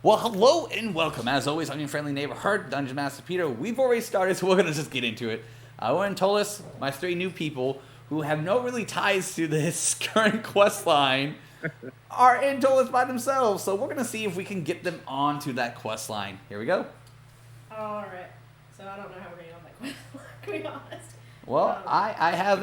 Well, hello and welcome. As always, I'm your friendly neighborhood Dungeon Master Peter. We've already started, so we're going to just get into it. I went and told us, my three new people, who have no really ties to this current quest line, are in Tolis by themselves. So we're going to see if we can get them onto that quest line. Here we go. Alright. So I don't know how we're going on that quest line, to be honest. Well, I have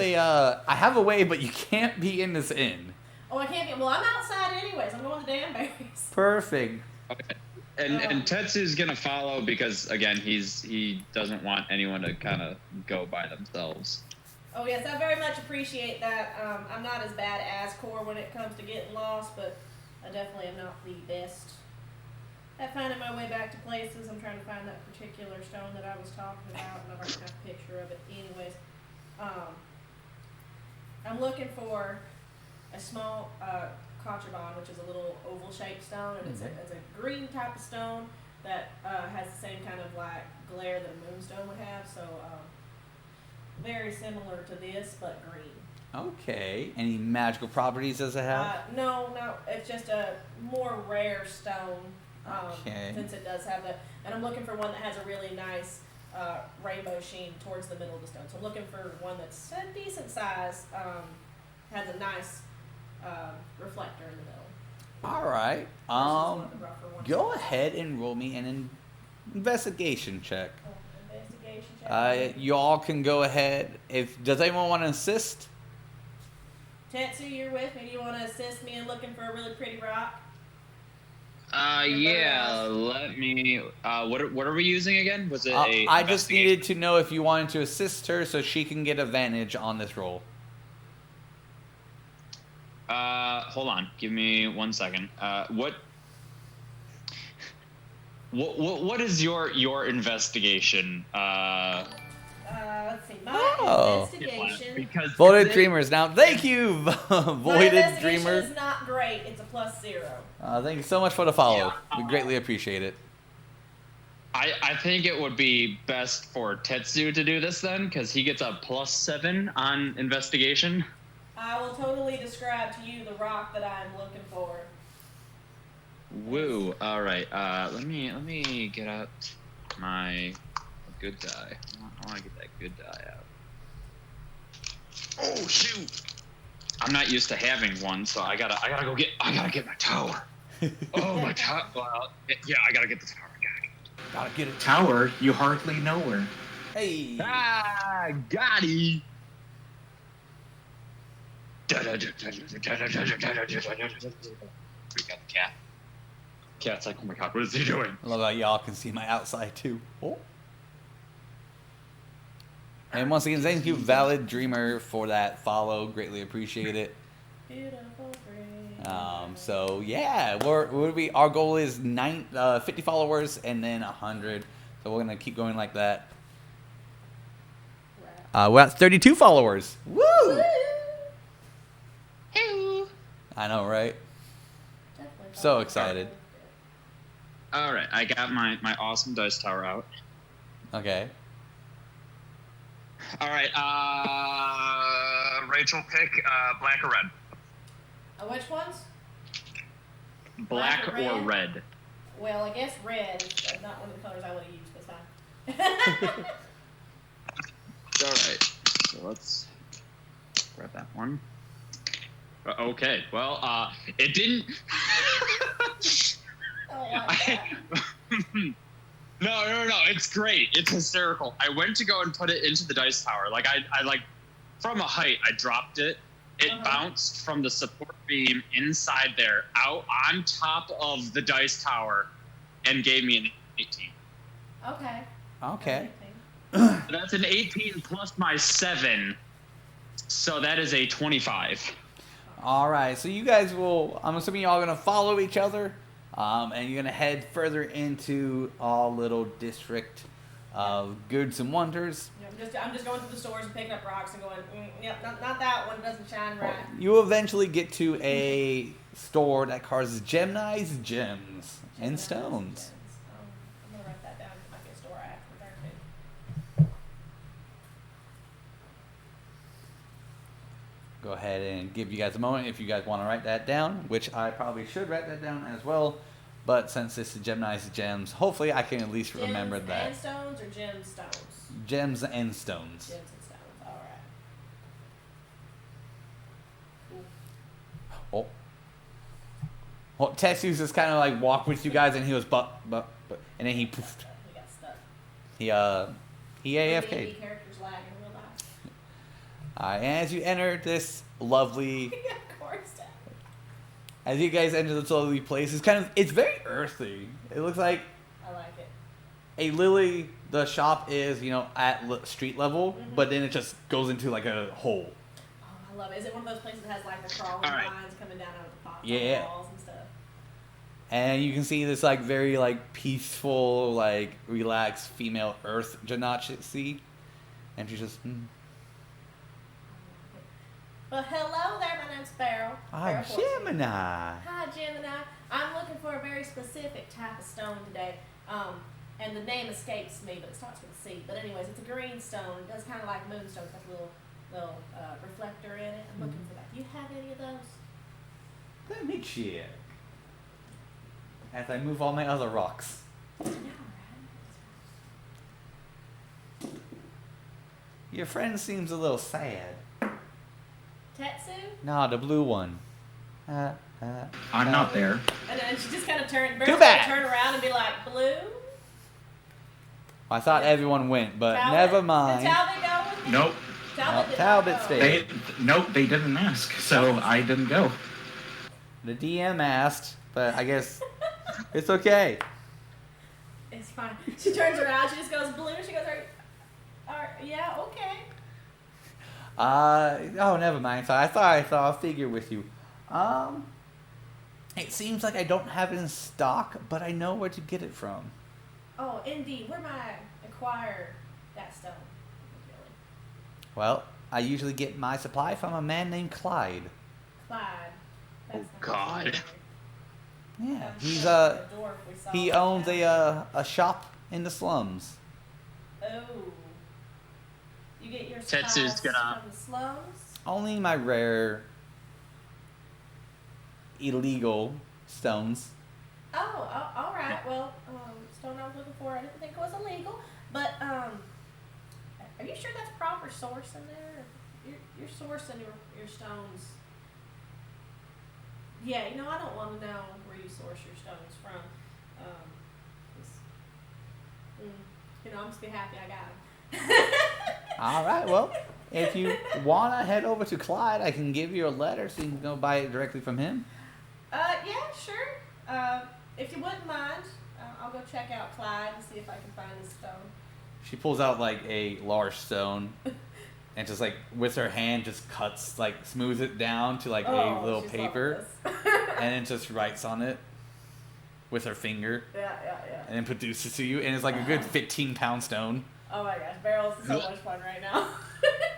a way, but you can't be in this inn. Oh, I can't be. Well, I'm outside anyways. I'm going to Danbury's. Perfect. Okay. And Tetsu's gonna follow because again he doesn't want anyone to kind of go by themselves. Oh yes, I very much appreciate that. I'm not as bad as Core when it comes to getting lost, but I definitely am not the best at finding my way back to places. I'm trying to find that particular stone that I was talking about, and I've already got a picture of it. Anyways, I'm looking for a small Quartzshaper, which is a little oval-shaped stone, and it's a green type of stone that has the same kind of like glare that a moonstone would have. So very similar to this, but green. Okay. Any magical properties does it have? No, it's just a more rare stone. Okay. Since it does have and I'm looking for one that has a really nice rainbow sheen towards the middle of the stone. So I'm looking for one that's a decent size, has a nice reflector in the middle. All right. Go ahead and roll me an investigation check. Investigation check. You all can go ahead. Does anyone want to assist? Tetsu, you're with me. Do you want to assist me in looking for a really pretty rock? Yeah. Let me. What are we using again? Was it a? I just needed to know if you wanted to assist her so she can get advantage on this roll. Hold on. Give me 1 second. What is your investigation? Let's see. My investigation. Because Voided Dreamers. Now, thank you, My Voided investigation Dreamer. is not great. It's a +0. Thank you so much for the follow. We greatly appreciate it. I think it would be best for Tetsu to do this then, because he gets a +7 on investigation. I will totally describe to you the rock that I'm looking for. Woo! All right. Let me get out my good die. I want to get that good die out. Oh shoot! I'm not used to having one, so I gotta get my tower. Oh my tower! Well, yeah, I gotta get the tower. Gotta get it. Tower, you hardly know her. Hey. Got it. We got the cat. Cat's like, oh my god, what is he doing? I love how y'all can see my outside too. Oh. And once again, thank you, Valid Dreamer, for that follow. Greatly appreciate it. Beautiful green. So yeah, our goal is 50 followers and then 100. So we're gonna keep going like that. We're at 32 followers. Woo! I know, right? Definitely So excited. All right, I got my awesome dice tower out. Okay. All right, Rachel, pick black or red. Which ones? Black or red. Well, I guess red is not one of the colors I would have used, but it's fine. All right, so let's grab that one. Okay, well, it didn't. No, it's great. It's hysterical. I went to go and put it into the dice tower. Like I like from a height, I dropped it. It bounced from the support beam inside there out on top of the dice tower and gave me an 18. Okay. That's an 18 plus my 7. So that is a 25. All right. So you guys I'm assuming y'all gonna follow each other, and you're gonna head further into our little district of goods and wonders. Yeah, I'm just going to the stores and picking up rocks and going, not that one, doesn't shine right. You eventually get to a store that carves gemized gems and stones. I'm gonna write that down. It might be a store I have to return to. Go ahead and give you guys a moment if you guys want to write that down, which I probably should write that down as well. But since this is Gemini's gems, hopefully I can at least remember Gems that. and stones or gemstones? Gems and stones. Gems and stones. All right. Cool. Oh. Well, Tetsu's just kind of like walked with you guys, and he was but, and then he poofed. We got stuck. He D&D AFK'd. characters lag in real life. And as you enter this lovely, Yeah, of course. as you guys enter this lovely place, it's very earthy. It looks like I like it. a lily. The shop is, at street level, Mhm. but then it just goes into like a hole. Oh, I love it. Is it one of those places that has like the crawling All right. lines coming down out of the pots on Yeah. the walls and stuff? And you can see this like very like peaceful, like relaxed female earth Janatsi. And she's just, Well, hello there. My name's Beryl. I'm Beryl Fortune. Gemini. Hi, Gemini. I'm looking for a very specific type of stone today. And the name escapes me, but it starts with a C. But anyways, it's a green stone. It does kind of like moonstone. It's got a little reflector in it. I'm looking for that. Do you have any of those? Let me check. As I move all my other rocks. No, right? Your friend seems a little sad. Tetsu? Nah, the blue one. I'm not there. And then she just kind of turned. Too Beryl's bad. gonna turn around and be like, blue? I thought everyone went, but Talbot? never Did mind. Talbot go with me? Nope. Talbot did Talbot not go. stayed. They didn't ask, so I didn't go. The DM asked, but I guess it's okay. It's fine. She turns around. She just goes blue. She goes, yeah, okay. Oh, never mind. So I thought I saw a figure with you. It seems like I don't have it in stock, but I know where to get it from. Oh, indeed. Where might I acquire that stone? Well, I usually get my supply from a man named Clyde. Clyde. That's not God. familiar. Yeah, I'm he's sure the dwarf we saw he was owns down. a shop in the slums. Oh. You get your Tetsu's supplies gonna- from the slums? Only my rare illegal stones. Oh, all right. Well, stone I was looking for, I didn't think it was illegal. But are you sure that's proper source in there? You're sourcing your stones. Yeah, I don't want to know where you source your stones from. I'm just be happy I got them. All right, well, if you want to head over to Clyde, I can give you a letter so you can go buy it directly from him. Yeah, sure. If you wouldn't mind, I'll go check out Clyde and see if I can find this stone. She pulls out like a large stone and just like with her hand just cuts, like smooths it down to like a little she's paper loving and then just writes on it with her finger this. Yeah. and then produces to you, and it's like a good 15-pound stone. Oh my gosh, Beryl's so much fun right now.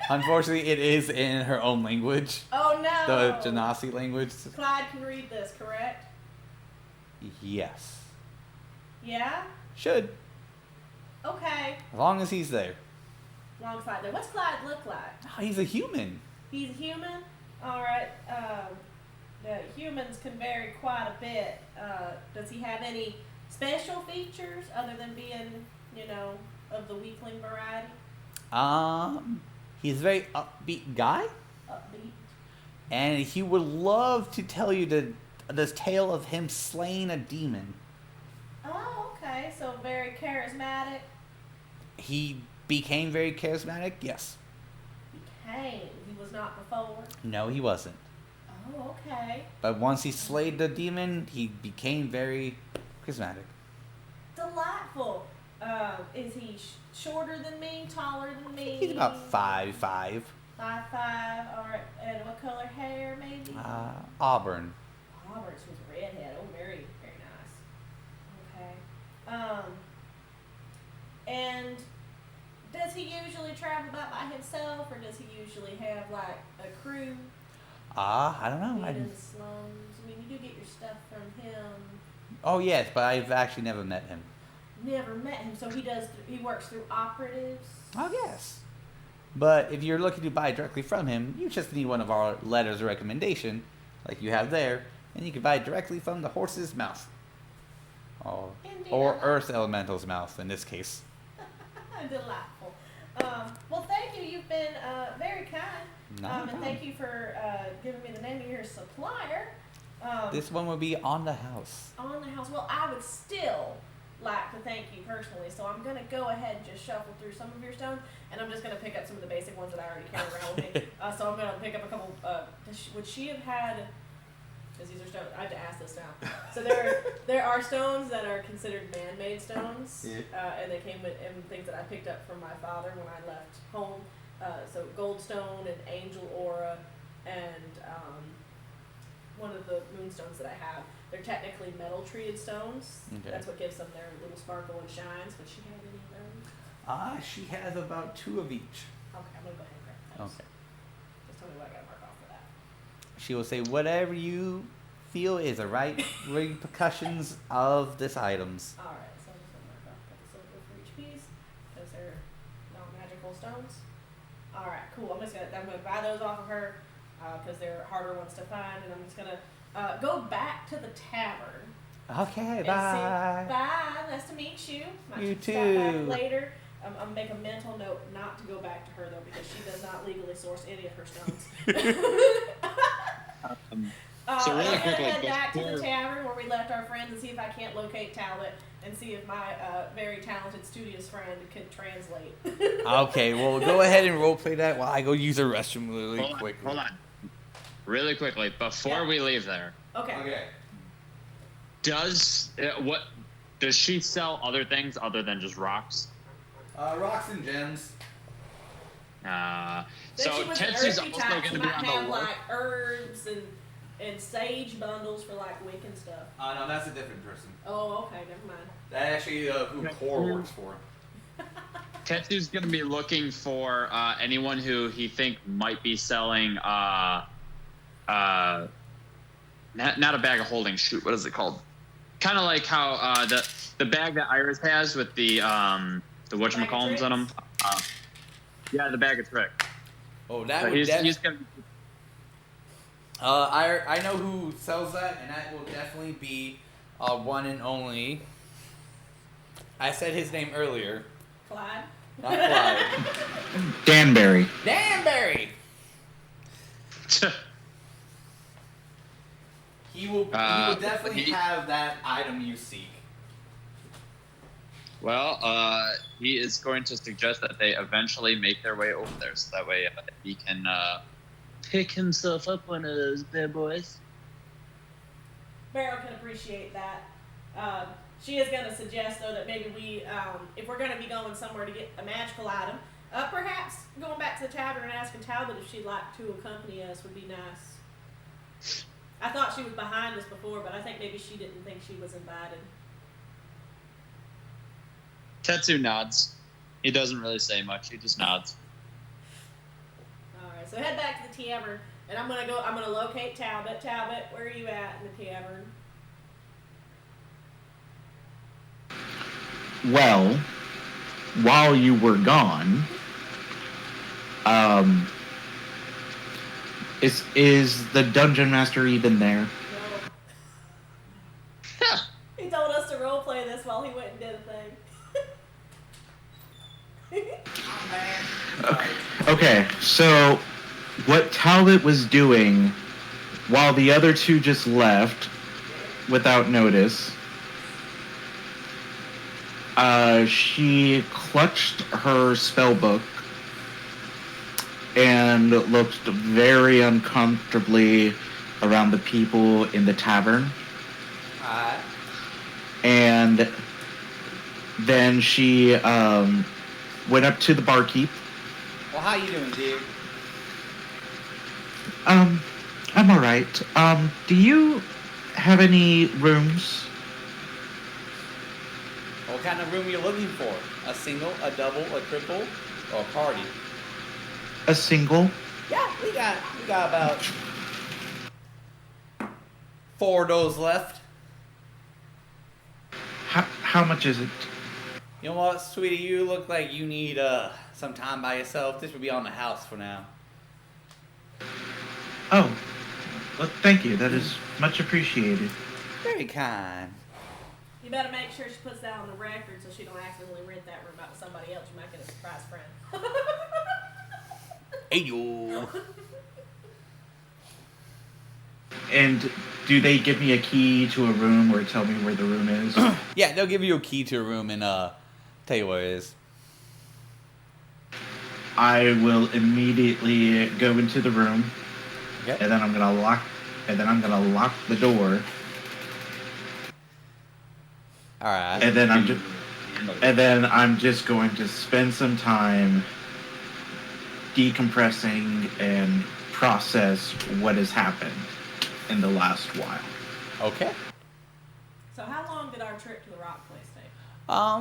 Unfortunately, it is in her own language, Oh no! the Genasi language. Clyde can read this, correct? Yes. Yeah? Should. Okay. As long as he's there. Long Clyde there. What's Clyde look like? Oh, he's a human. He's a human? Alright. The humans can vary quite a bit. Does he have any special features other than being, of the weakling variety? He's a very upbeat guy, Upbeat? and he would love to tell you this tale of him slaying a demon. Oh, okay. So very charismatic. He became very charismatic, yes. Became. He was not before. No, he wasn't. Oh, okay. But once he slayed the demon, he became very charismatic. Delightful. Is he shorter than me? Taller than me? He's about 5'5". 5'5". Alright. And what color hair, maybe? Auburn. Auburn. She was a redhead. Oh, very, very nice. Okay. And does he usually travel about by himself, or does he usually have like a crew? I don't know. In the slums. I mean, you do get your stuff from him. Oh yes, but I've actually never met him. Never met him, so he works through operatives. Oh yes. But if you're looking to buy directly from him, you just need one of our letters of recommendation, like you have there, and you can buy it directly from the horse's mouth. Oh. Indeed, Or I Earth Elemental's mouth in this case. Delightful. Well, thank you. You've been very kind. And thank you for giving me the name of your supplier. This one will be on the house. On the house. Well, I would still like to thank you personally, so I'm going to go ahead and just shuffle through some of your stones, and I'm just going to pick up some of the basic ones that I already carry around with me. So I'm going to pick up a couple. Would she have had... Because these are stones. I have to ask this now. So there are stones that are considered man-made stones, and they came in things that I picked up from my father when I left home. So goldstone and angel aura, and one of the moonstones that I have. They're technically metal treated stones. Okay. That's what gives them their little sparkle and shines. Would she have any of those? She has about 2 of each. Okay, I'm gonna go ahead and grab those. Okay. Just tell me what I gotta mark off for that. She will say whatever you feel is the right repercussions of this items. Alright, so I'm just gonna mark off a couple silver for each piece, because they're non-magical stones. Alright, cool. I'm gonna buy those off of her, because they're harder ones to find, and I'm just gonna go back to the tavern. Okay, bye. Bye. Nice to meet you. You Might too. Stop back later. I'll make a mental note not to go back to her though, because she does not legally source any of her stones. So really I'm gonna quickly, head back to the before- tavern where we left our friends and see if I can't locate Talbot and see if my very talented, studious friend can translate. Okay, well, go ahead and roleplay that while I go use the restroom really quickly. Hold on. Really quickly, before we leave there. Okay. Does she sell other things other than just rocks? Rocks and gems. So Tetsu's also type, going to she be might on have the like herbs and sage bundles for like Wiccan stuff. No, that's a different person. Oh, okay, never mind. That actually who Core works for. Tetsu's going to be looking for anyone who he think might be selling not a bag of holding. Shoot, what is it called? Kind of like how the bag that Iris has with the whatchamacallums on them. Yeah, the bag of tricks. Oh, that So would he's gonna. I know who sells that, and that will definitely be one and only. I said his name earlier. Clyde? Not Clyde. Danbury. Danbury! He will definitely have that item you seek. Well, he is going to suggest that they eventually make their way over there, so that way he can pick himself up one of those bad boys. Beryl can appreciate that. She is going to suggest, though, that maybe we, if we're going to be going somewhere to get a magical item, perhaps going back to the tavern and asking Talbot if she'd like to accompany us would be nice. I thought she was behind us before, but I think maybe she didn't think she was invited. Tetsu nods. He doesn't really say much. He just nods. All right, so head back to the tavern, and I'm gonna locate Talbot. Talbot, where are you at in the tavern? Well, while you were gone, is the dungeon master even there? No. He told us to roleplay this while he went and did a thing. Okay, so what Talbot was doing while the other two just left without notice, she clutched her spellbook and looked very uncomfortably around the people in the tavern. And then she went up to the barkeep. Well, how you doing, dude? I'm alright. Do you have any rooms? What kind of room are you looking for? A single, a double, a triple, or a party? A single? Yeah, we got about 4 of those left. How much is it? You know what, sweetie? You look like you need some time by yourself. This would be on the house for now. Oh, well, thank you. That is much appreciated. Very kind. You better make sure she puts that on the record so she don't accidentally rent that room out to somebody else. You might get a surprise friend. Hey, yo. And do they give me a key to a room or tell me where the room is? Yeah, they'll give you a key to a room and tell you what it is. I will immediately go into the room, Okay. and then I'm gonna lock the door, All right. and then I'm just going to spend some time decompressing and process what has happened in the last while. Okay. So how long did our trip to the rock place take?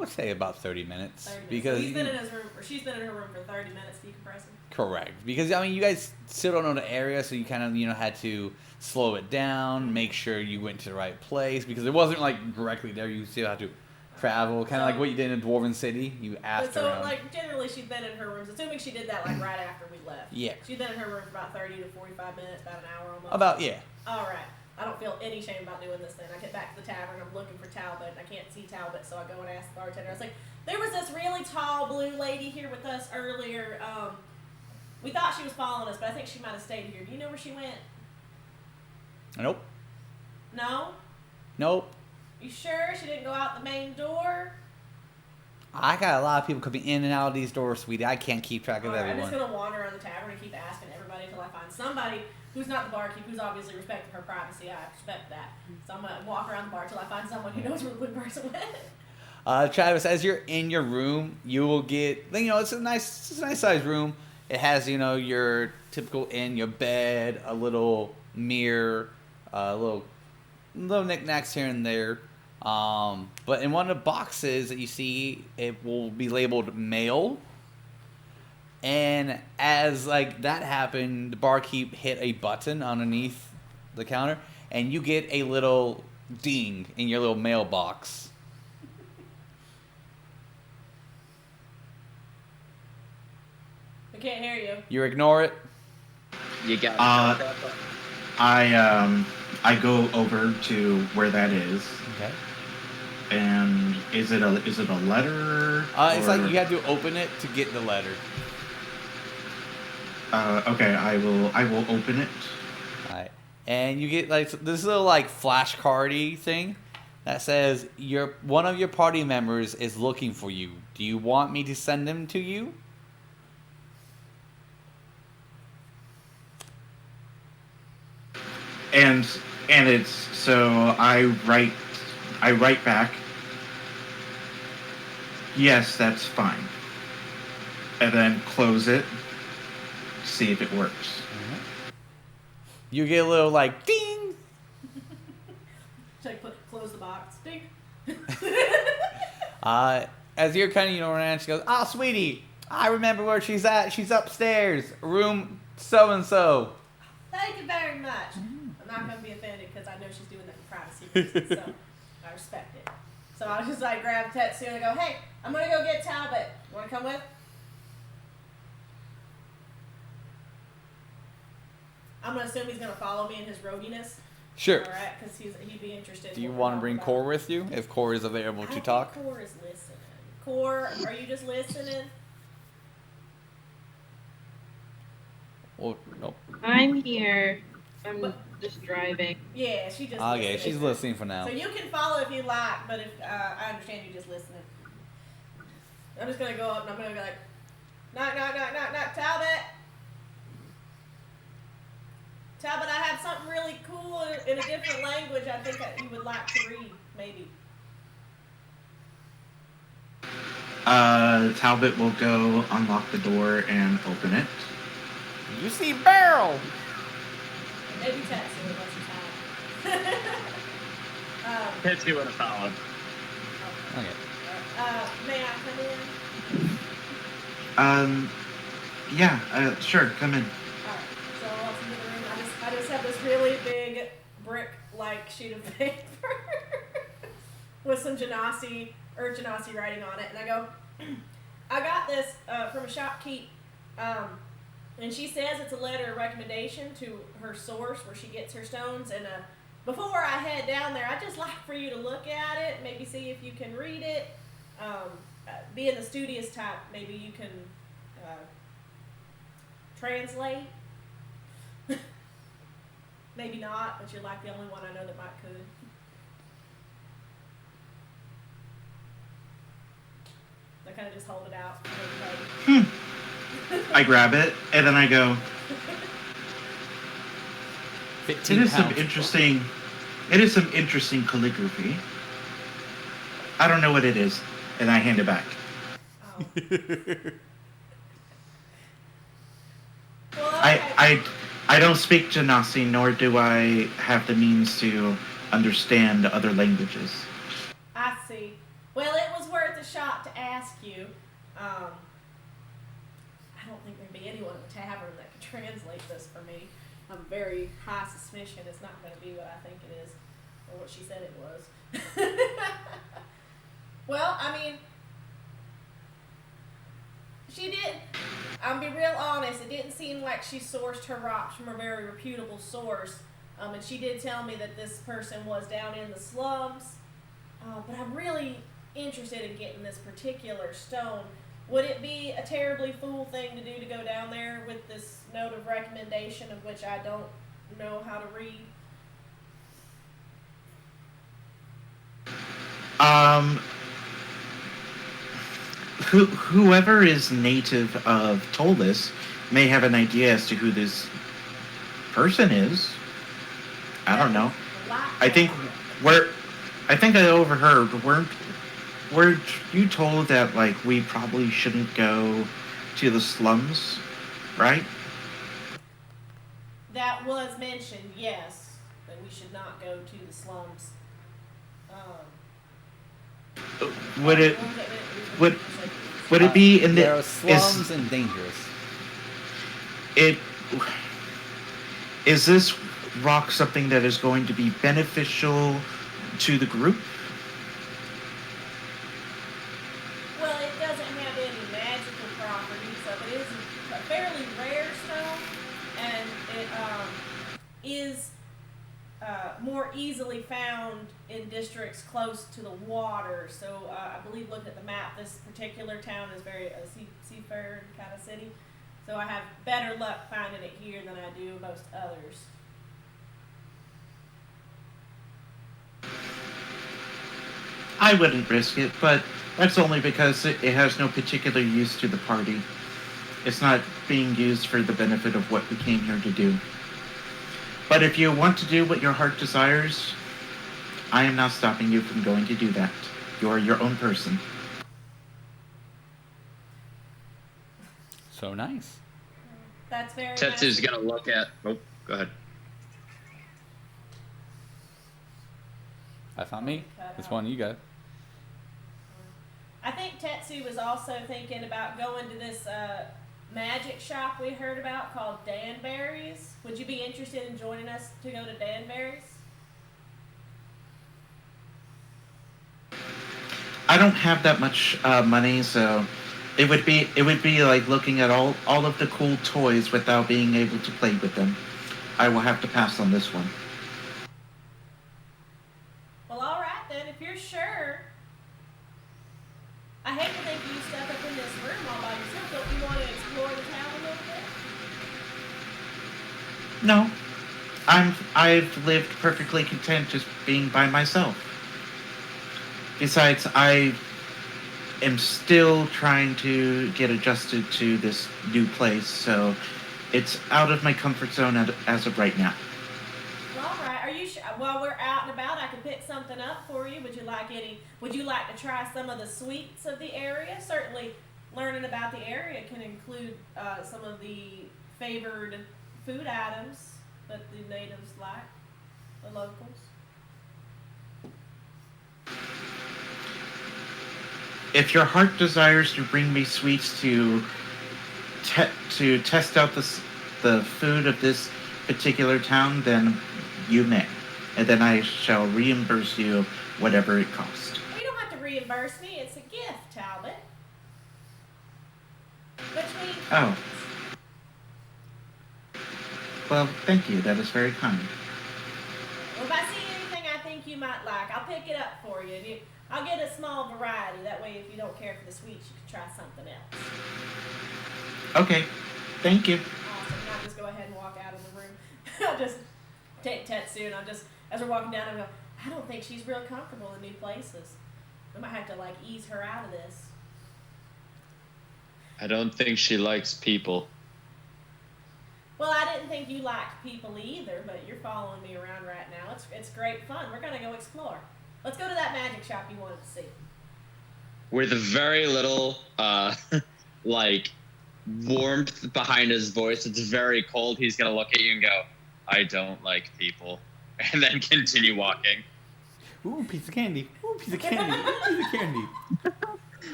Let's say about 30 minutes. 30 minutes. Because So he's been in his room, or she's been in her room for 30 minutes decompressing? correct. Because I mean, you guys still don't know the area, so you kind of had to slow it down, make sure you went to the right place because it wasn't like directly there. You still have to travel, kind of like what you did in Dwarven City. You asked But so, around. like, generally she'd been in her rooms, assuming she did that, like, right after we left. Yeah. She'd been in her room for about 30 to 45 minutes, about an hour almost. About yeah. All right. I don't feel any shame about doing this then. I get back to the tavern, I'm looking for Talbot, and I can't see Talbot, so I go and ask the bartender. I was like, there was this really tall blue lady here with us earlier. We thought she was following us, but I think she might have stayed here. Do you know where she went? Nope. No? Nope. You sure she didn't go out the main door? I got a lot of people coming in and out of these doors, sweetie. I can't keep track of Alright, I'm everyone. just gonna wander around the tavern and keep asking everybody until I find somebody who's not the barkeep, who's obviously respecting her privacy. I expect that. So I'm gonna walk around the bar till I find someone who knows where the blue person went. Travis, as you're in your room, you will get, it's a nice sized room. It has, your typical your bed, a little mirror, little knickknacks here and there. But in one of the boxes that you see, it will be labeled mail. And as that happened, the barkeep hit a button underneath the counter, and you get a little ding in your little mailbox. I can't hear you. You ignore it. You got I go over to where that is, Okay. and is it a letter? It's or- like you have to open it to get the letter. Okay, I will open it. Alright. And you get this little flashcardy thing that says one of your party members is looking for you. Do you want me to send them to you? And it's so I write back. Yes, that's fine. And then close it. See if it works. You get a little ding. Should I close the box? Ding. As you're kind of around, she goes, "Oh, sweetie, I remember where she's at. She's upstairs, room so and so." Thank you very much. I'm not going to be offended because I know she's doing that in privacy reasons, so I respect it. So I'll just grab Tetsu and I go, hey, I'm going to go get Talbot. You want to come with? I'm going to assume he's going to follow me in his roadiness. Sure. All right, because he'd be interested. Do you in want to what we're bring talking Core with you if Core is available about. to I talk? think Core is listening. Core, are you just listening? Well, nope. I'm here. I'm just driving. Yeah, she just Okay, listening. she's listening for now. So you can follow if you like, but if I understand you just listening. I'm just gonna go up and I'm gonna be like, knock, knock, knock, knock, knock, Talbot. Talbot, I have something really cool in a different language. I think that you would like to read, maybe. Talbot will go unlock the door and open it. You see Beryl. Maybe Tetsu unless he's high. Tetsu would have followed. Okay. May I come in? Yeah, sure, come in. Alright, so I walk into the room. I just have this really big brick-like sheet of paper with some Genasi writing on it, and I go, I got this from a shopkeep, and she says it's a letter of recommendation to her source where she gets her stones, and before I head down there, I'd just like for you to look at it, maybe see if you can read it. Being the studious type, maybe you can translate. Maybe not, but you're like the only one I know that might could. I kind of just hold it out. I grab it and then I go. 15 It is some pounds. interesting. It is some interesting calligraphy. I don't know what it is, and I hand it back. Oh. Well, okay. I don't speak Genasi, nor do I have the means to understand other languages. I see. Well, it was worth a shot to ask you. I don't think there'd be anyone in the tavern that could translate this for me. I'm very high suspicion it's not going to be what I think it is, or what she said it was. Well, I mean, she did. I'll be real honest. It didn't seem like she sourced her rocks from a very reputable source. And she did tell me that this person was down in the slums. But I'm really interested in getting this particular stone. Would it be a terribly fool thing to do to go down there with this note of recommendation of which I don't know how to read? Whoever is native of Tolis may have an idea as to who this person is. I don't know. I think I overheard. Were you told that like we probably shouldn't go to the slums, right? That was mentioned, yes, that we should not go to the slums. Would it be in the There are slums and dangerous. Is this rock something that is going to be beneficial to the group? Well, it doesn't have any magical properties, so it is a fairly rare stone, and it is more easily found in districts close to the water. So I believe, looking at the map, this particular town is very seafaring kind of city. So I have better luck finding it here than I do most others. I wouldn't risk it, but that's only because it has no particular use to the party. It's not being used for the benefit of what we came here to do. But if you want to do what your heart desires, I am not stopping you from going to do that. You are your own person. So nice. That's very Tetsu's nice. gonna look at. Oh, go ahead. That's not me. That's one you got. I think Tetsu was also thinking about going to this magic shop we heard about called Danbury's. Would you be interested in joining us to go to Danbury's? I don't have that much money, so it would be like looking at all of the cool toys without being able to play with them. I will have to pass on this one. Well, all right then. If you're sure. I hate to think you stuck up in this room all by yourself. Don't you want to explore the town a little bit? No, I've lived perfectly content just being by myself. Besides, I am still trying to get adjusted to this new place, so it's out of my comfort zone as of right now. Well, all right. Are you sure? While we're out and about, I can pick something up for you. Would you like to try some of the sweets of the area? Certainly, learning about the area can include some of the favored food items that the natives like, the locals. If your heart desires to bring me sweets to test out the food of this particular town, then you may. And then I shall reimburse you whatever it costs. You don't have to reimburse me. It's a gift, Talbot. Between Oh. Well, thank you. That is very kind. Well, if I see anything I think you might like, I'll pick it up for you. I'll get a small variety. That way, if you don't care for the sweets, you can try something else. Okay. Thank you. Awesome. And I'll just go ahead and walk out of the room. I'll just take Tetsu, and I'll just, as we're walking down, I'll go, I don't think she's real comfortable in new places. I might have to, like, ease her out of this. I don't think she likes people. Well, I didn't think you liked people either, but you're following me around right now. It's great fun. We're going to go explore. Let's go to that magic shop you wanted to see. With very little, like, warmth behind his voice. It's very cold. He's going to look at you and go, I don't like people. And then continue walking. Ooh, piece of candy. Ooh, piece of candy. Ooh, piece of candy.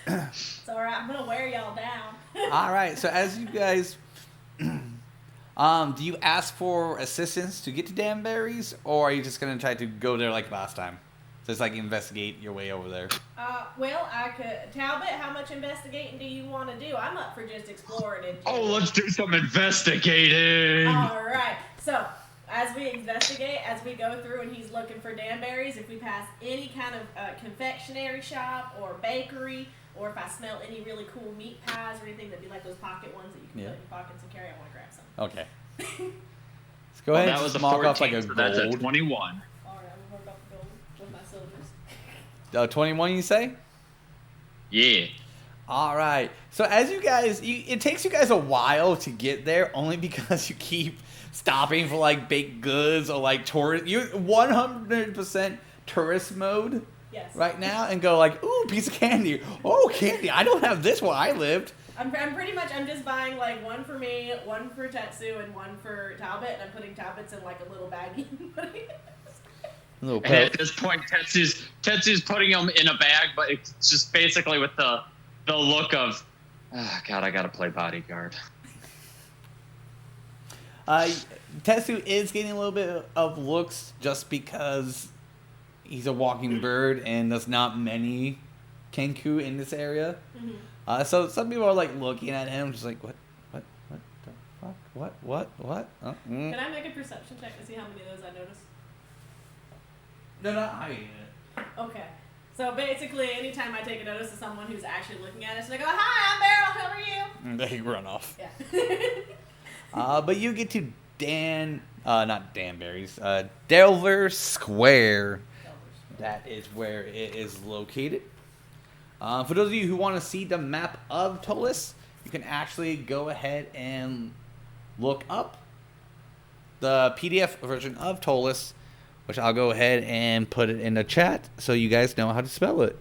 It's all right. I'm going to wear y'all down. All right. So as you guys... do you ask for assistance to get to Danbury's, or are you just going to try to go there like last time? Just like investigate your way over there. Well, I could. Talbot, how much investigating do you want to do? I'm up for just exploring it. Oh, let's do some investigating. All right. So, as we investigate, as we go through and he's looking for Danbury's, if we pass any kind of confectionery shop or bakery, or if I smell any really cool meat pies or anything that'd be like those pocket ones that you can put in your pockets and carry, I want to grab some. Okay. Let's go ahead and that was a mark 14, off like a so gold. that's a 21. All right, I'm going to about the gold with my silvers. 21, you say? Yeah. All right. So as you guys, it takes you guys a while to get there, only because you keep stopping for like baked goods or like tourist. You're 100% tourist mode right now, and go like, ooh, piece of candy. Oh, candy. I don't have this where I lived. I'm pretty much, I'm just buying like one for me, one for Tetsu, and one for Talbot, and I'm putting Talbot's in like a little baggie. And at this point, Tetsu's putting them in a bag, but it's just basically with the look of, oh, God, I gotta play bodyguard. Tetsu is getting a little bit of looks just because he's a walking bird, and there's not many Kenku in this area. Mm-hmm. So some people are like looking at him, just like, what the fuck? What? Can I make a perception check to see how many of those I noticed? No, not hiding it. Okay. So basically, anytime I take a notice of someone who's actually looking at us, they go, "Hi, I'm Beryl. How are you?" And they run off. Yeah. But you get to not Danbury's, Delver Square. That is where it is located. For those of you who want to see the map of Tolis, you can actually go ahead and look up the PDF version of Tolis, which I'll go ahead and put it in the chat so you guys know how to spell it.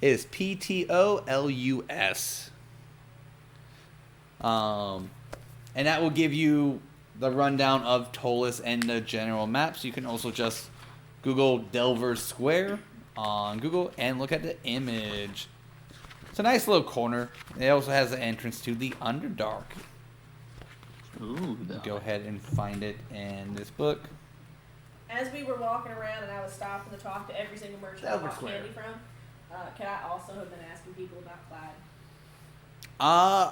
It is Ptolus. And that will give you the rundown of Tolis and the general maps. You can also just Google Delver Square on Google and look at the image. It's a nice little corner. It also has an entrance to the Underdark. Ooh, Go ahead and find it in this book. As we were walking around and I was stopping to talk to every single merchant I bought candy from, can I also have been asking people about Clyde?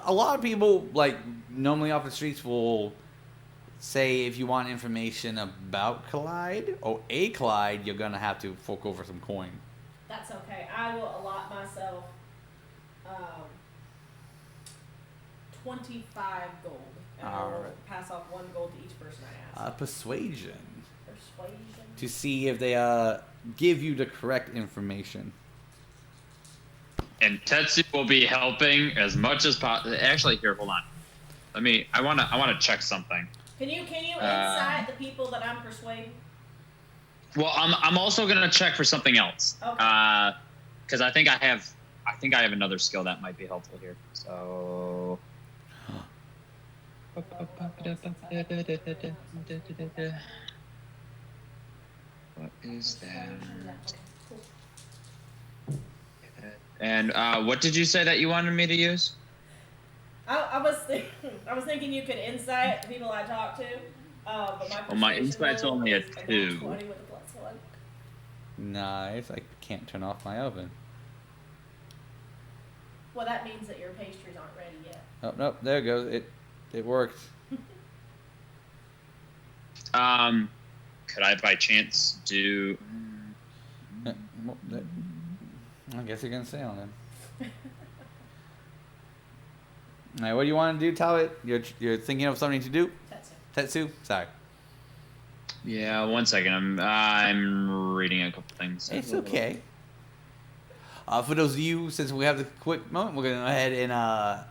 A lot of people, like, normally off the streets will say if you want information about Clyde or a Clyde, you're going to have to fork over some coin. That's okay. I will allot myself 25 gold. And I will pass off 1 gold to each person I ask. Persuasion. Persuasion? To see if they give you the correct information. And Tetsu will be helping as much as possible. Actually, here, hold on. I wanna check something. Can you insight the people that I'm persuading? Well, I'm also gonna check for something else. Okay. Because I think I have another skill that might be helpful here. So. What is that? And what did you say that you wanted me to use? I was thinking you could insight the people I talk to, but my insight's only a 2. 20 with a +1. Nice. I can't turn off my oven. Well, that means that your pastries aren't ready yet. Oh, no, there it goes. It worked. Could I by chance do? I guess you're gonna stay on then. All right, what do you want to do, Talbot? You're thinking of something to do? Tetsu? Sorry. Yeah, 1 second. I'm reading a couple things. It's okay. For those of you, since we have the quick moment, we're going to go ahead and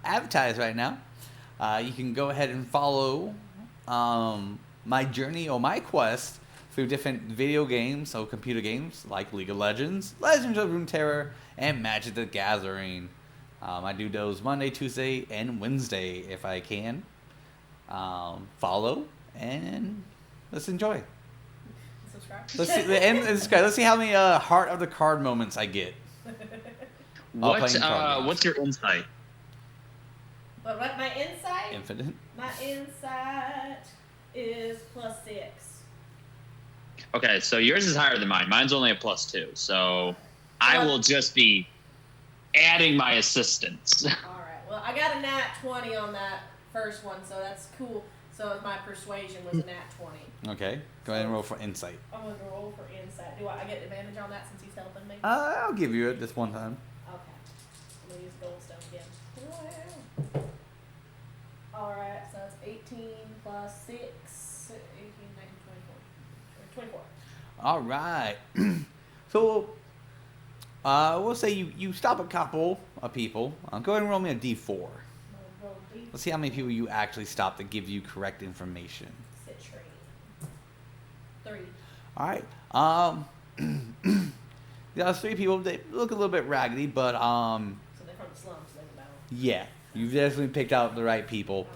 advertise right now. You can go ahead and follow my journey or my quest through different video games, so computer games like League of Legends, Legends of Runeterra, and Magic the Gathering. I do those Monday, Tuesday, and Wednesday if I can. Follow and let's enjoy. Subscribe. Let's see how many heart of the card moments I get. What's your insight? But what my insight? Infinite. My insight is +6. Okay, so yours is higher than mine. Mine's only a +2, so I will just be adding my assistance. All right. Well, I got a nat 20 on that first one, so that's cool. So my persuasion was a nat 20. Okay. Go ahead and roll for insight. I'm going to roll for insight. Do I get advantage on that since he's helping me? I'll give you it this one time. Okay. I'm going to use goldstone again. All right. So it's 18 plus 6, 18, 19, 24. 24. All right. So, we'll say you stop a couple of people. Go ahead and roll me a d4. Roll D. Let's see how many people you actually stop to give you correct information. Citrine. 3. All right. The other 3 people, they look a little bit raggedy, but So they're from the slums, they know. yeah, you've definitely picked out the right people.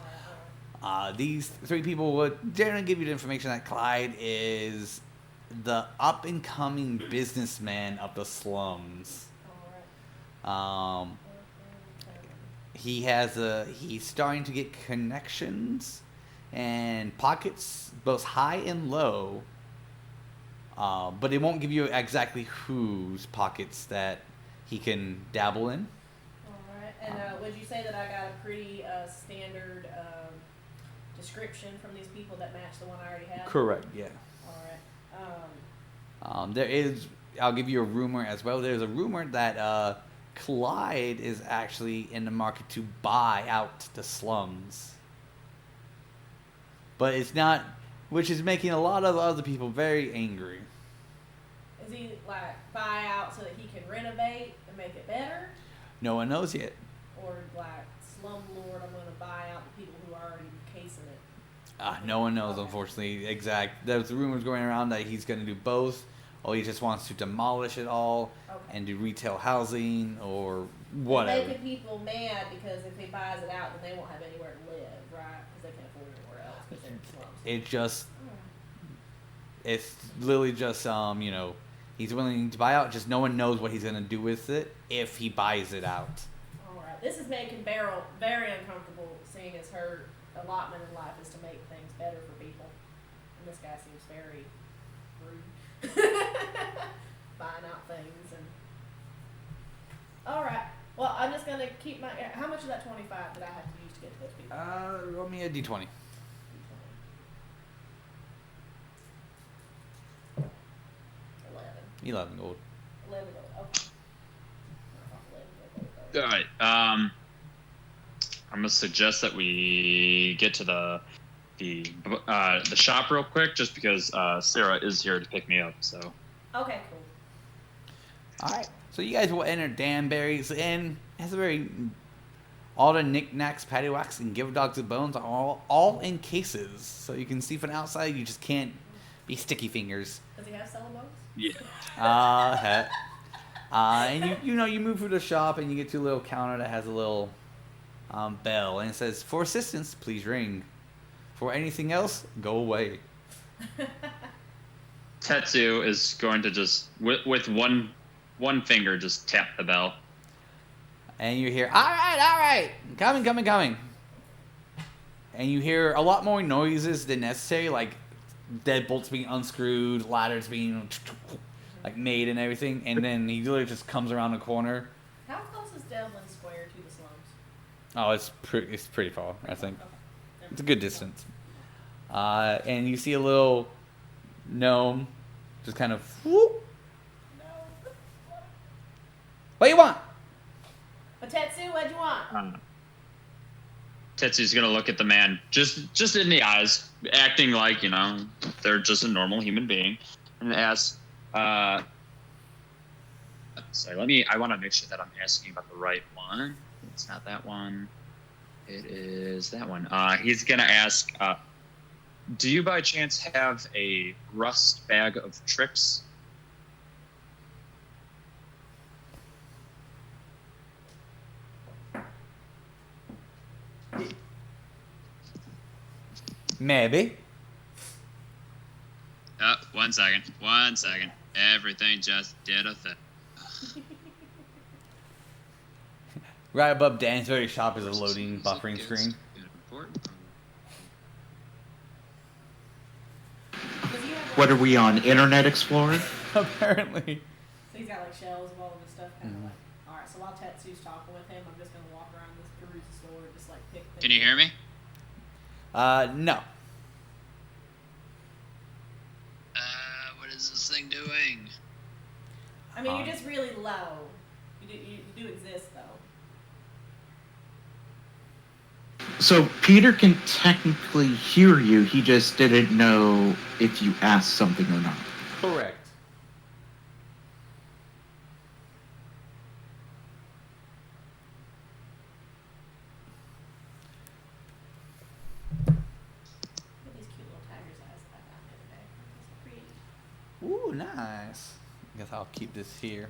All right. These 3 people would generally give you the information that Clyde is the up-and-coming businessman of the slums. All right. He's starting to get connections and pockets both high and low, but it won't give you exactly whose pockets that he can dabble in. All right. And would you say that I got a pretty standard description from these people that match the one I already had? Correct, yeah. All right. There is, I'll give you a rumor as well. There's a rumor that Clyde is actually in the market to buy out the slums. But it's not, which is making a lot of other people very angry. Is he like buy out so that he can renovate and make it better? No one knows yet. Or like slumlord, I'm going to buy out the people who are already casing it? No one knows, unfortunately, exact. There's rumors going around that he's going to do both, or he just wants to demolish it all and do retail housing or whatever. Making people mad because if he buys it out, then they won't have anywhere to live, right? Because they can't afford anywhere else because they're in slums. It's literally just, he's willing to buy out, just no one knows what he's going to do with it if he buys it out. All right. This is making Beryl very uncomfortable, seeing as her allotment in life is to make things better for people. And this guy seems very rude. Buying out things and... All right. Well, I'm just going to keep my... How much of that 25 did I have to use to get to those people? Roll me a d20. 11 gold. 11 gold. Okay. All right. I'm gonna suggest that we get to the shop real quick, just because Sarah is here to pick me up. So. Okay, cool. All right. So you guys will enter Danbury's Inn. It has a very all the knickknacks, paddywhacks, and give dogs the bones are all in cases, so you can see from outside. You just can't be sticky fingers. Does he have cellar bones? Yeah. And you move through the shop and you get to a little counter that has a little bell, and it says, "For assistance, please ring. For anything else, go away." Tetsu is going to just with one finger just tap the bell. And you hear, all right, coming. And you hear a lot more noises than necessary, like deadbolts being unscrewed, ladders being like made and everything. And then he literally just comes around the corner. How close is Devlin Square to the slums? Oh, it's pretty far, I think. It's a good distance. And you see a little gnome just kind of whoop. What do you want? But Tetsu, what do you want? Tetsu's gonna look at the man just in the eyes, acting like they're just a normal human being, and ask, sorry, I want to make sure that I'm asking about the right one. It's not that one. It is that one. He's gonna ask, do you by chance have a rust bag of tricks? Maybe. One second. Everything just did a thing. Right above Dan's very shop is a loading buffering screen. What are we on? Internet Explorer? Apparently. So he's got like shelves of all of his stuff. Kind of like, all right. So while Tetsu's talking with him, I'm just gonna walk around this peruse store and just like pick things. Can you hear me? No. What is this thing doing? I mean, you're just really low. You do exist though. So Peter can technically hear you. He just didn't know if you asked something or not. Correct. These cute little tiger's eyes that I got the other day. These are pretty. Ooh, nice. I guess I'll keep this here.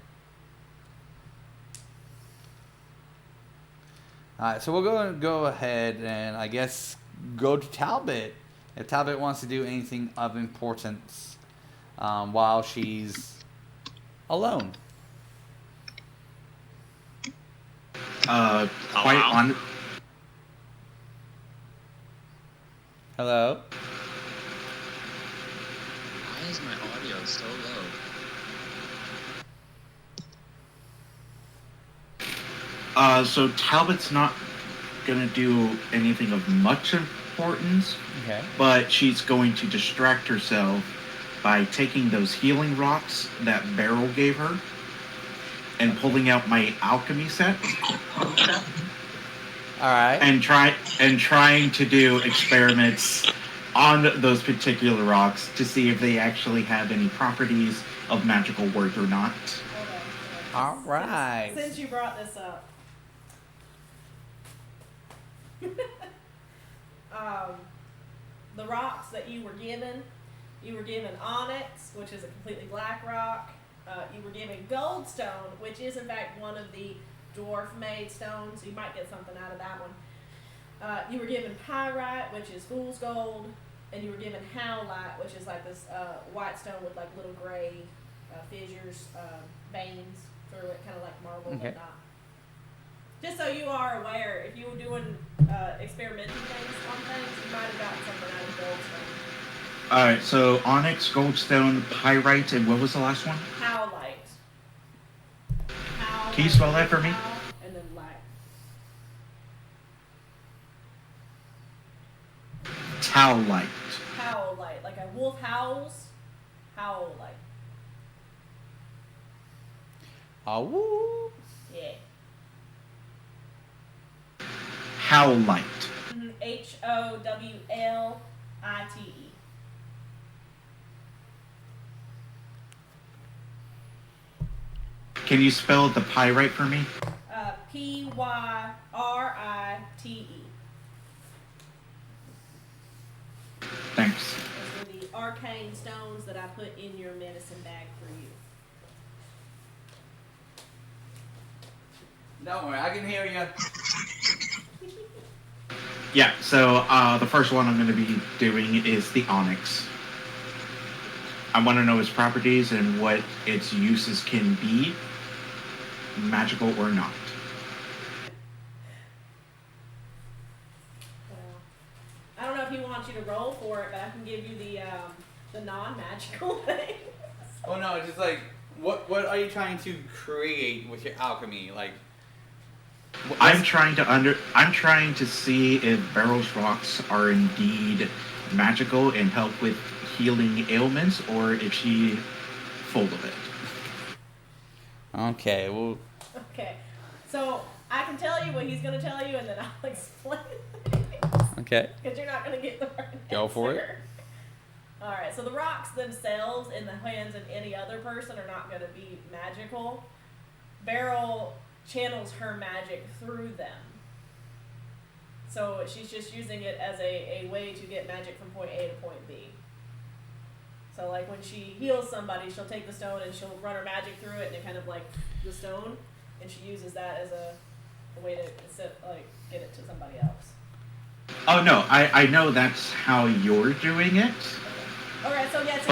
Alright, so we'll go ahead and I guess go to Talbot. If Talbot wants to do anything of importance while she's alone. Quite on. Hello? Why is my audio so low? So Talbot's not gonna do anything of much importance, Okay. but she's going to distract herself by taking those healing rocks that Beryl gave her and pulling out my alchemy set Alright. and trying to do experiments on those particular rocks to see if they actually have any properties of magical worth or not. Hold on. Alright. Since you brought this up, the rocks that you were given onyx, which is a completely black rock. You were given goldstone, which is in fact one of the dwarf-made stones. So you might get something out of that one. You were given pyrite, which is fool's gold, and you were given howlite, which is like this white stone with like little gray fissures, veins through it, kind of like marble, Okay. but not. Just so you are aware, if you were doing experimental things on things, you might have gotten something out of goldstone. Alright, so onyx, goldstone, pyrite, and what was the last one? Howlite. Can you spell that for me? Howl, and then light. Towlite. Howlite, like a wolf howls. Howlite. Oh. Yeah. Howlite. Howlite. Can you spell the pyrite for me? Pyrite. Thanks. Those are the arcane stones that I put in your medicine bag for you. Don't worry, I can hear you. Yeah, so the first one I'm going to be doing is the onyx. I want to know its properties and what its uses can be, magical or not. Well, I don't know if he wants you to roll for it, but I can give you the non-magical thing. Oh no, it's just like, what are you trying to create with your alchemy? Like, I'm trying to see if Beryl's rocks are indeed magical and help with healing ailments, or if she full of it. Okay, well... Okay. So, I can tell you what he's going to tell you, and then I'll explain. Okay. Because you're not going to get the right Go answer. for it. Alright, so the rocks themselves in the hands of any other person are not going to be magical. Beryl channels her magic through them. So she's just using it as a way to get magic from point A to point B. So like when she heals somebody, she'll take the stone and she'll run her magic through it, and it kind of like the stone, and she uses that as a way to get it to somebody else. Oh no, I know that's how you're doing it. Okay. Alright, so yeah, so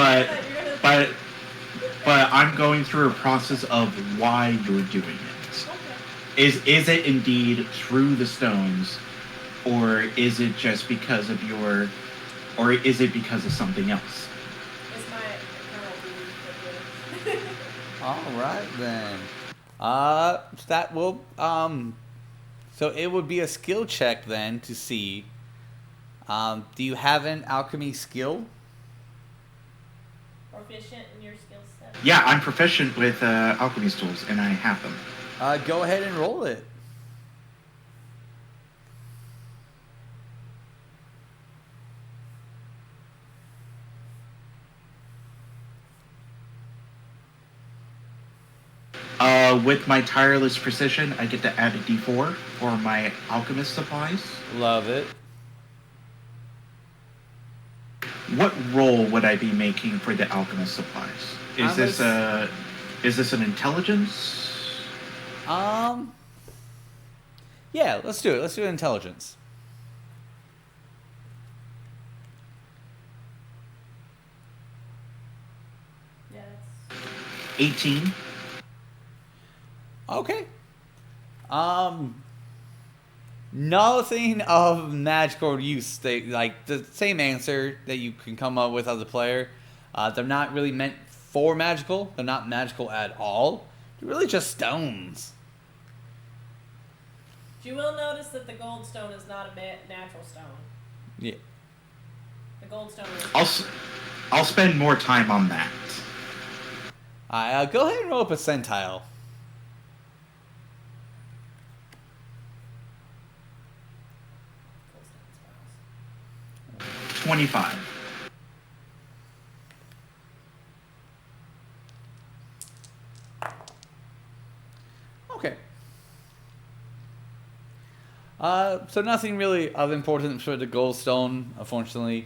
but I'm going through a process of why you're doing it. Okay. Is it indeed through the stones, or is it just because of or is it because of something else? It's my eternal belief. All right then. That will so it would be a skill check then to see. Do you have an alchemy skill? Proficient in your skill set. Yeah, I'm proficient with alchemy tools, and I have them. Go ahead and roll it. With my tireless precision, I get to add a d4 for my alchemist supplies. Love it. What roll would I be making for the alchemist supplies? Is this an intelligence? Yeah, let's do it. Let's do intelligence. Yeah, 18. Okay. Nothing of magical use. They like the same answer that you can come up with as a player. They're not really meant for magical. They're not magical at all. They're really just stones. You will notice that the gold stone is not a natural stone. Yeah. The gold stone is... I'll spend more time on that. Go ahead and roll a percentile. 25. Okay. So nothing really of importance for the goldstone, unfortunately.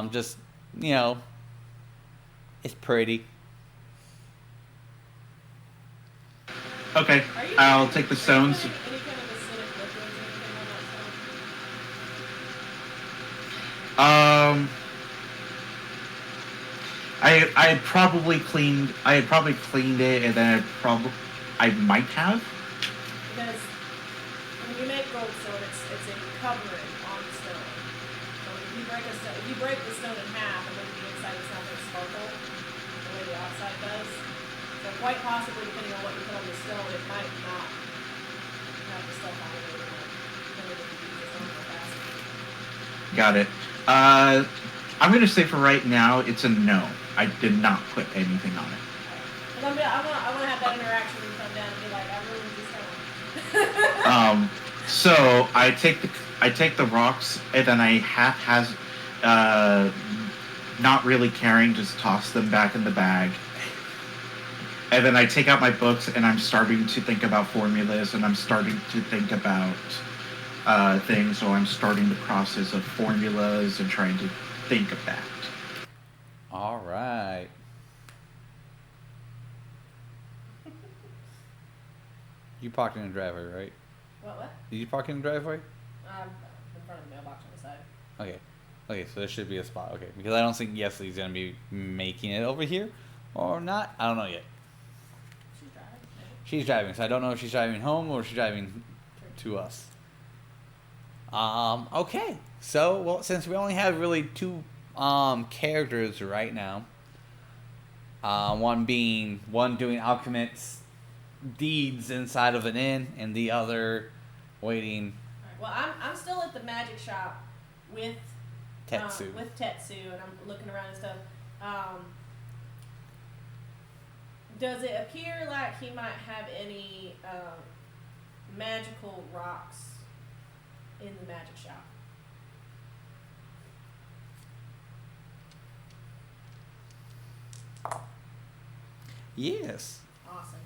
Just, it's pretty. Okay, I'll take the stones. Any kind of acidic liquids or anything on that stone? I had probably cleaned it, and then I might have. Because when you make gold stone, it's a covering on stone. So if you break the stone in half, and then the inside is not going to sparkle the way the outside does. So quite possibly, depending on what you put on the stone, it might not have the stuff on it anymore. Got it. I'm going to say for right now, it's a no. I did not put anything on it. I want to have that interaction when you come down and be like, I ruined this stone. So I take the rocks, and then I not really caring, just toss them back in the bag. And then I take out my books, and I'm starting to think about formulas, and I'm starting to think about things. So I'm starting the process of formulas and trying to think of that. All right. You parked in the driveway, right? What? Did you park in the driveway? In front of the mailbox on the side. Okay. Okay, so there should be a spot. Okay, because I don't think Yeslee's going to be making it over here. Or not. I don't know yet. She's driving? She's driving, so I don't know if she's driving home or she's driving to us. Okay. So, well, since we only have really two characters right now, one doing alchemists deeds inside of an inn, and the other waiting Alright, well, I'm still at the magic shop with Tetsu. with Tetsu, and I'm looking around and stuff. Does it appear like he might have any magical rocks in the magic shop? Yes. Awesome.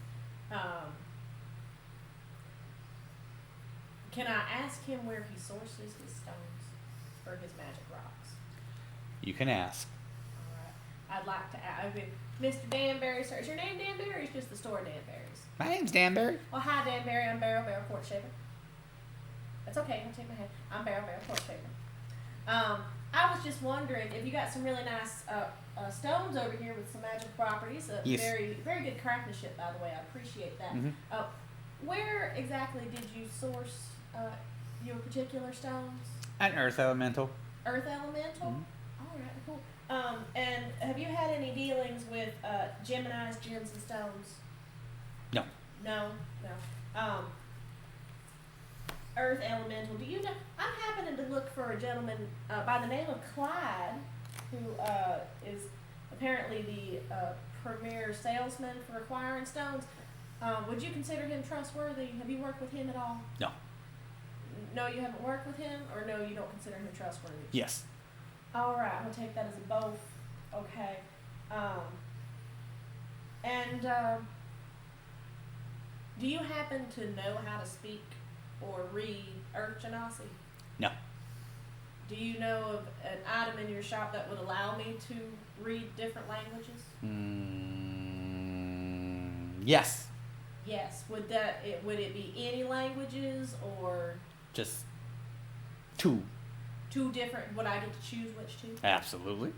Can I ask him where he sources his stones or his magic rocks? You can ask. Alright. I'd like to ask Mr. Danbury, sir. Is your name Danbury or is just the store Danbury's? My name's Danbury. Well, hi Danbury. I'm Beryl Quartzshaper. That's okay. I'll take my head. I'm Beryl Quartzshaper. I was just wondering if you got some really nice stones over here with some magical properties. Yes. Very, very good craftsmanship, by the way. I appreciate that. Mhm. Where exactly did you source your particular stones? An earth elemental. Earth elemental. Mhm. All right, cool. And have you had any dealings with Gemini's gems and stones? No. No. Earth elemental. Do you know? I'm happening to look for a gentleman by the name of Clyde, who is apparently the premier salesman for acquiring stones. Would you consider him trustworthy? Have you worked with him at all? No. No, you haven't worked with him, or no, you don't consider him trustworthy? Yes. All right, I'm gonna take that as a both. Okay. Do you happen to know how to speak or read Urchinasi? No. Do you know of an item in your shop that would allow me to read different languages? Yes. Yes. Would it be any languages or Just two. two different? Would I get to choose which two? Absolutely.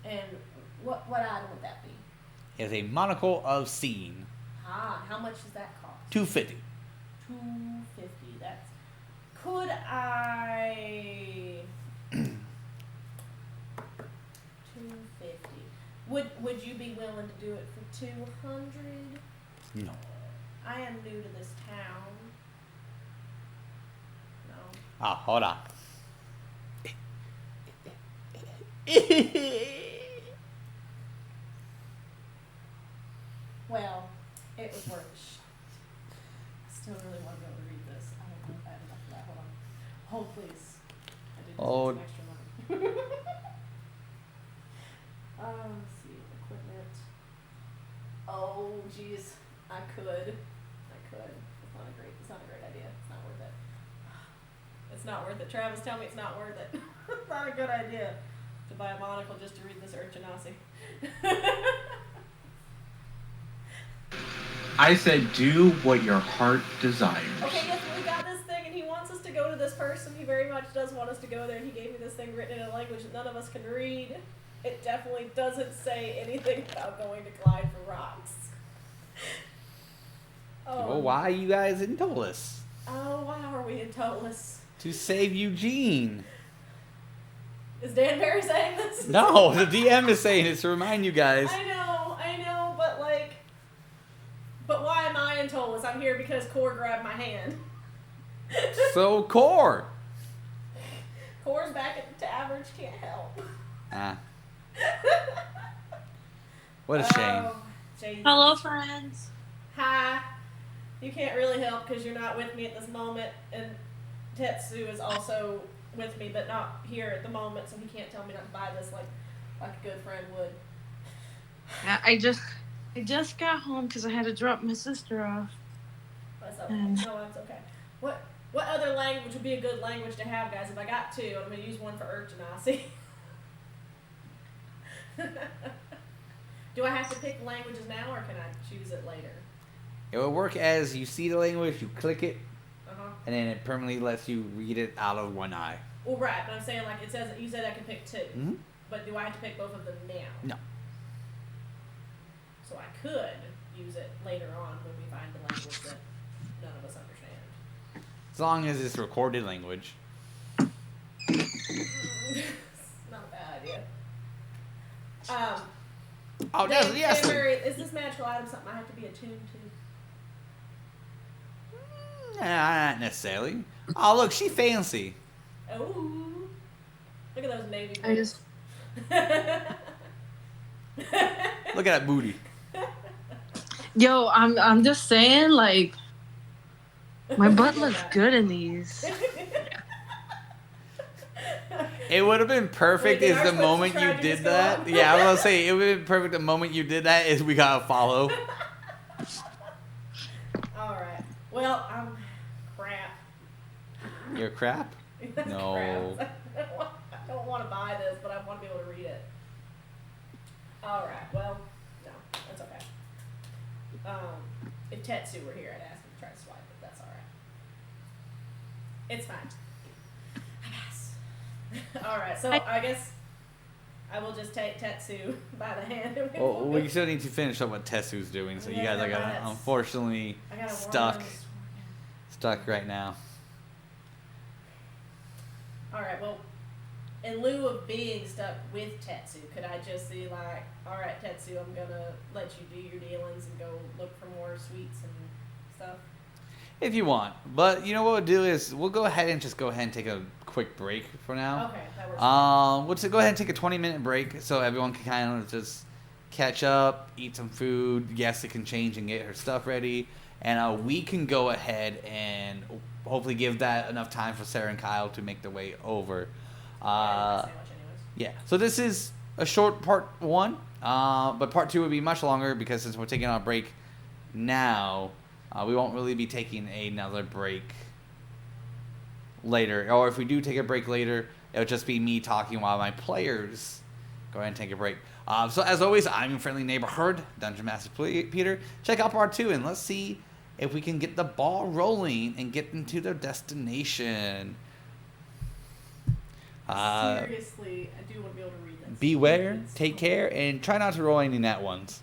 And what item would that be? Is a monocle of seeing. Ah, how much does that cost? $250. $250. That's. Could I? $250. Would you be willing to do it for $200? No. I am new to this town. No. Ah, hold on. Well, it was worth a shot. I still really want to be able to read this. I don't know if I have enough for that. Hold on. Hold, please. I did just Hold. need some extra money. Let's see. Equipment. Oh, jeez. I could. It's not a great idea. It's not worth it. It's not worth it. Travis, tell me it's not worth it. It's not a good idea to buy a monocle just to read this Urchinasi. I said, do what your heart desires. Okay, yes, we got this thing, and he wants us to go to this person. He very much does want us to go there. He gave me this thing written in a language that none of us can read. It definitely doesn't say anything about going to Clyde for rocks. Well, why are you guys in Tolis? Oh, why are we in Tolis? To save Eugene. Is Danbury saying this? No, the DM is saying it to remind you guys. I know, but why am I in Tolis? I'm here because Core grabbed my hand. So, Core. Core's back at the tavern. She can't help. Ah. What a shame. Oh, Jesus. Hello, friends. Hi. You can't really help because you're not with me at this moment, and Tetsu is also with me, but not here at the moment, so he can't tell me not to buy this like a good friend would. I just got home because I had to drop my sister off. That's okay. No, that's okay. What other language would be a good language to have, guys? If I got two, I'm gonna use one for Urchinasi. Do I have to pick languages now, or can I choose it later? It will work as you see the language, you click it, Uh-huh. and then it permanently lets you read it out of one eye. Well, right, but I'm saying, like, it says, you said I can pick two. Mm-hmm. But do I have to pick both of them now? No. So I could use it later on when we find the language that none of us understand. As long as it's recorded language. It's not a bad idea. Oh, yes. Danbury, is this magical item something I have to be attuned to? Nah, not necessarily. Oh, look, she fancy. Oh, look at those navy I boots. Look at that booty. Yo, I'm just saying, like, my butt looks good in these. It would have been perfect Wait, is the moment you subscribe to did this that. one? Yeah, I was gonna say it would have been perfect the moment you did that is we got a follow. All right. Well, I'm crap. You're crap? That's No. crap. I don't want to buy this, but I want to be able to read it. All right. Well, no, that's okay. If Tetsu were here, I'd ask him to try to swipe it. That's all right. It's fine. I guess. All right. So I guess I will just take Tetsu by the hand. And Well, we still need to finish up what Tetsu's doing, so you Yeah, guys are gonna that's- unfortunately I gotta stuck warm this stuck right now. All right. Well, in lieu of being stuck with Tetsu, could I just be like, all right, Tetsu, I'm gonna let you do your dealings and go look for more sweets and stuff? If you want. But you know what we'll do is we'll go ahead and take a quick break for now. Okay, that works. We'll just go ahead and take a 20-minute break so everyone can kind of just catch up, eat some food. Yes, it can change and get her stuff ready. And we can go ahead and hopefully give that enough time for Sarah and Kyle to make their way over. I didn't say much anyways. Yeah, so this is a short part 1, but part 2 would be much longer because since we're taking on a break now, we won't really be taking another break later. Or if we do take a break later, it'll just be me talking while my players go ahead and take a break. So as always, I'm your friendly neighborhood, Dungeon Master Peter. Check out part 2 and let's see if we can get the ball rolling and get them to their destination. Seriously, I do want to be able to read this. Beware, It's- take care, and try not to roll any nat ones.